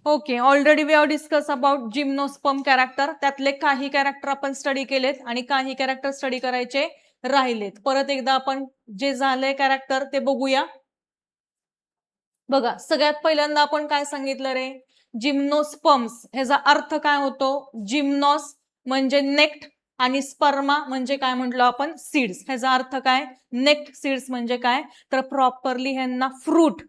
Okay, already we have discuss about gymnosperm character. त्यातले काही character आपण स्टडी केलेत आणि काही कॅरेक्टर स्टडी करायचे राहिलेत. परत एकदा आपण जे झाले कॅरेक्टर ते बघूया. बघा, सगळ्यात पहिल्यांदा आपण काय सांगितलं रे? जिम्नोस्पर्म्स ह्याचा अर्थ काय होतो? जिम्नॉस म्हणजे नेक्ट आणि स्पर्मा म्हणजे काय म्हटलं आपण? सीड्स. ह्याचा अर्थ काय? नेक्ट सीड्स म्हणजे काय? तर प्रॉपरली ह्यांना फ्रूट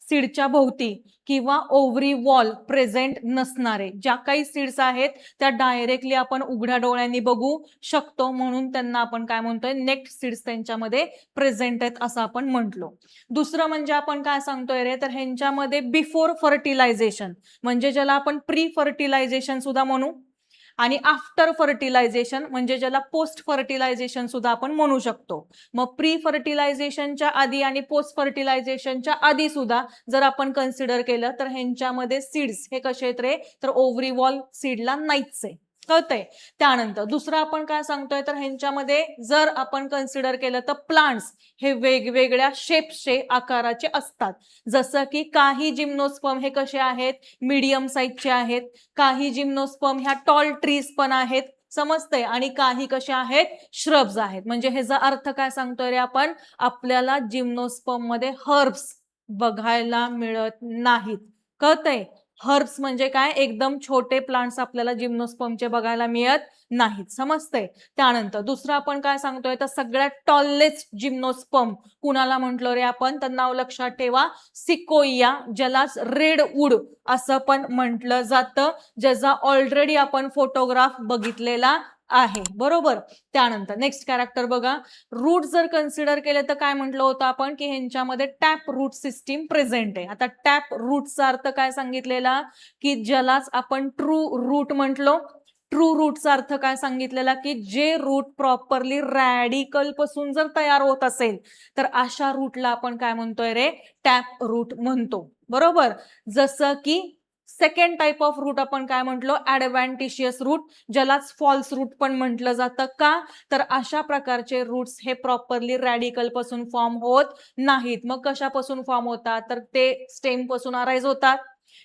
सीडच्या भोवती किंवा ओव्हरी वॉल प्रेझेंट नसणारे ज्या काही सीड्स आहेत त्या डायरेक्टली आपण उघड्या डोळ्यांनी बघू शकतो, म्हणून त्यांना आपण काय म्हणतोय? नेक्ट सीड्स त्यांच्यामध्ये प्रेझेंट आहेत असं आपण म्हटलो. दुसरं म्हणजे आपण काय सांगतोय रे? तर ह्यांच्यामध्ये बिफोर फर्टिलायझेशन म्हणजे ज्याला आपण प्री फर्टिलायझेशन सुद्धा म्हणू आणि आफ्टर फर्टिलायझेशन म्हणजे ज्याला पोस्ट फर्टिलायझेशन सुद्धा आपण म्हणू शकतो. मग प्री फर्टिलायझेशनच्या आधी आणि पोस्ट फर्टिलायझेशनच्या आधी सुद्धा जर आपण कन्सिडर केलं तर ह्यांच्यामध्ये सीड्स हे कसे आहेत रे? तर ओव्हरी वॉल सीडला नाहीच आहे. कळतंय? त्यानंतर दुसरं आपण काय सांगतोय तर ह्यांच्यामध्ये जर आपण कन्सिडर केलं तर प्लांट्स हे वेगवेगळ्या शेप्सचे आकाराचे असतात. जसं की काही जिम्नोस्पर्म हे कसे आहेत? मीडियम साईजचे आहेत. काही जिम्नोस्पर्म ह्या टॉल ट्रीज पण आहेत. समजतंय? आणि काही कशा आहेत? श्रब्स आहेत. म्हणजे ह्याचा अर्थ काय सांगतोय रे आपण? आपल्याला जिम्नोस्पर्म मध्ये हर्ब्स बघायला मिळत नाहीत. कळतंय? हर्ब्स म्हणजे काय? एकदम छोटे प्लांट्स आपल्याला जिम्नोस्पर्मचे बघायला मिळत नाहीत. समजतंय? त्यानंतर दुसरं आपण काय सांगतोय तर सगळ्यात टॉलेस्ट जिम्नोस्पर्म कुणाला म्हटलं रे आपण? तर नाव लक्षात ठेवा, सिकोइया, ज्यालाच रेड वूड असं पण म्हटलं जातं, ज्याचा ऑलरेडी आपण फोटोग्राफ बघितलेला आहे. बरोबर? त्यानंतर नेक्स्ट कॅरेक्टर बघा. रूट जर कन्सिडर केले तर काय म्हटलं होतं आपण? की ह्यांच्यामध्ये टॅप रूट सिस्टीम प्रेझेंट आहे. आता टॅप रूटचा अर्थ काय सांगितलेला? की ज्यालाच आपण ट्रू रूट म्हटलो. ट्रू रूटचा अर्थ काय सांगितलेला? की जे रूट प्रॉपरली रॅडिकल पासून जर तयार होत असेल तर अशा रूटला आपण काय म्हणतोय रे? टॅप रूट म्हणतो. बरोबर? जसं की सेकंड टाइप ऑफ रूट आपण काय म्हटलो? ऍडव्हान्टिशियस रूट, ज्यालाच फॉल्स रूट पण म्हटलं जातं. का? तर अशा प्रकारचे रूट्स हे प्रॉपरली रॅडिकल पासून फॉर्म होत नाहीत. मग कशापासून फॉर्म होतात? तर ते स्टेम पासून अराइज होतात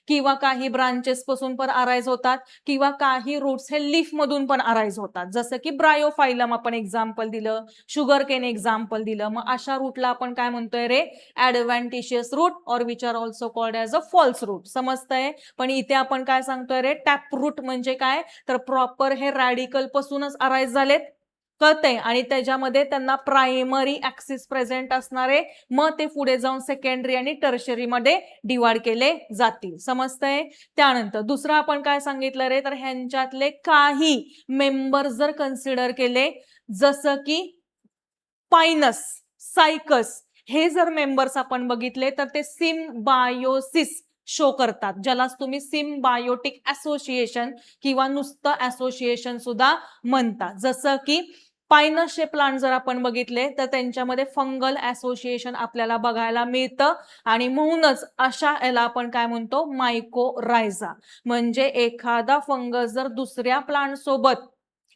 किंवा काही ब्रांचेस पासून पण अराइज होतात किंवा काही रूट्स हे लीफ मधून पण अराइज होतात. जसं की ब्रायोफायलम आपण एक्झाम्पल दिलं, शुगर केन एक्झाम्पल दिलं. मग अशा रूटला आपण काय म्हणतोय रे? ऍडव्हान्टिशियस रूट और which are also called as a false root. समजतंय? पण इथे आपण काय सांगतोय रे? टॅप रूट म्हणजे काय? तर प्रॉपर हे रॅडिकल पासूनच अराइज झालेत. कळतंय? आणि त्याच्यामध्ये त्यांना प्रायमरी ऍक्सिस प्रेझेंट असणारे, मग ते पुढे जाऊन सेकंडरी आणि टर्शरी मध्ये डिवाइड केले जातील. समजतंय? त्यानंतर दुसरं आपण काय सांगितलं रे? तर ह्यांच्यातले काही मेंबर जर कन्सिडर केले, जसं की पायनस, सायकस, हे जर मेंबर्स आपण बघितले तर ते सिम्बायोसिस शो करतात, ज्यालाच तुम्ही सिम्बायोटिक असोसिएशन किंवा नुसतं असोसिएशन सुद्धा म्हणतात. जसं की पायनसचे प्लांट जर आपण बघितले तर त्यांच्यामध्ये फंगल असोसिएशन आपल्याला बघायला मिळतं आणि म्हणूनच अशा याला आपण काय म्हणतो? मायकोरायझा. म्हणजे एखादा फंगस जर दुसऱ्या प्लांट सोबत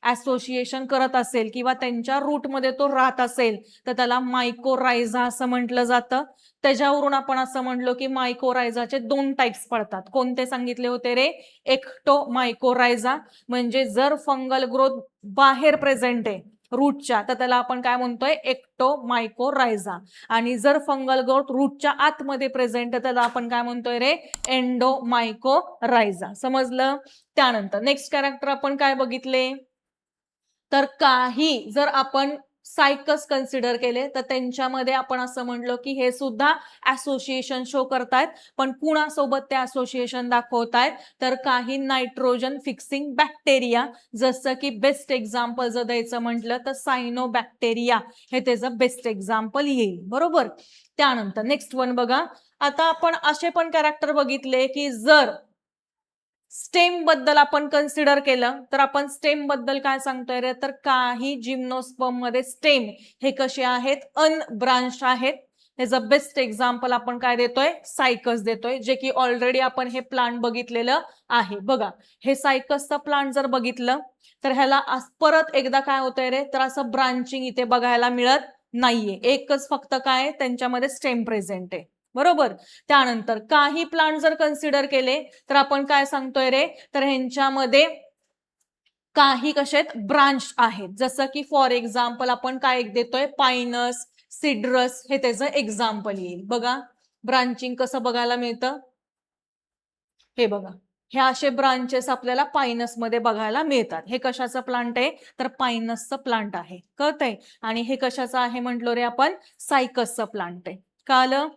असोसिएशन करत असेल किंवा त्यांच्या रूटमध्ये तो राहत असेल तर त्याला मायकोरायझा असं म्हटलं जातं. त्याच्यावरून आपण असं म्हणलो की मायकोरायझाचे दोन टाइप्स पडतात. कोणते सांगितले होते रे? एक्टोमायकोरायझा म्हणजे जर फंगल ग्रोथ बाहेर प्रेझेंट आहे रूटच्या तर त्याला आपण काय म्हणतोय? एक्टोमायकोरायझा. आणि जर फंगल ग्रोथ रूटच्या आतमध्ये प्रेझेंट आहे त्याला आपण काय म्हणतोय रे? एंडोमायकोरायझा. समजलं? त्यानंतर नेक्स्ट कॅरेक्टर आपण काय बघितले? तर काही जर आपण सायकस कन्सिडर केले तर त्यांच्यामध्ये आपण असं म्हणलो की हे सुद्धा असोसिएशन शो करतायत, पण कुणासोबत ते असोसिएशन दाखवतायत? तर काही नायट्रोजन फिक्सिंग बॅक्टेरिया, जसं की बेस्ट एक्झाम्पल जर द्यायचं म्हटलं तर सायनोबॅक्टेरिया हे त्याचं बेस्ट एक्झाम्पल येईल. बरोबर? त्यानंतर नेक्स्ट वन बघा. आता आपण असे पण कॅरेक्टर बघितले की जर स्टेम बद्दल आपण कन्सिडर केलं तर आपण स्टेम बद्दल काय सांगतोय रे? तर काही जिम्नोस्पर्म मध्ये स्टेम हे कसे आहेत? अनब्रांच्ड आहेत. ह्याचं बेस्ट एक्झाम्पल आपण काय देतोय? सायकस देतोय, जे की ऑलरेडी आपण हे प्लांट बघितलेलं आहे. बघा, हे सायकसचं प्लांट जर बघितलं तर ह्याला परत एकदा काय होतंय रे? तर असं ब्रांचिंग इथे बघायला मिळत नाहीये. एकच फक्त काय त्यांच्यामध्ये स्टेम प्रेझेंट आहे. बरोबर. त्यानंतर काही प्लांट जर कन्सिडर केले तर आपण काय सांगतोय रे, तर ह्यांच्यामध्ये काही कसे आहेत, ब्रांच आहेत. जसं की फॉर एक्झाम्पल आपण काय देतोय, पायनस, सिड्रस, हे त्याचं एक्झाम्पल येईल. बघा ब्रांचिंग कसं बघायला मिळतं, हे बघा, हे असे ब्रांचेस आपल्याला पायनस मध्ये बघायला मिळतात. हे कशाचं प्लांट आहे, तर पायनसचं प्लांट आहे, कळतंय. आणि हे कशाचं आहे म्हटलो रे आपण, सायकसचं प्लांट आहे. कळलं.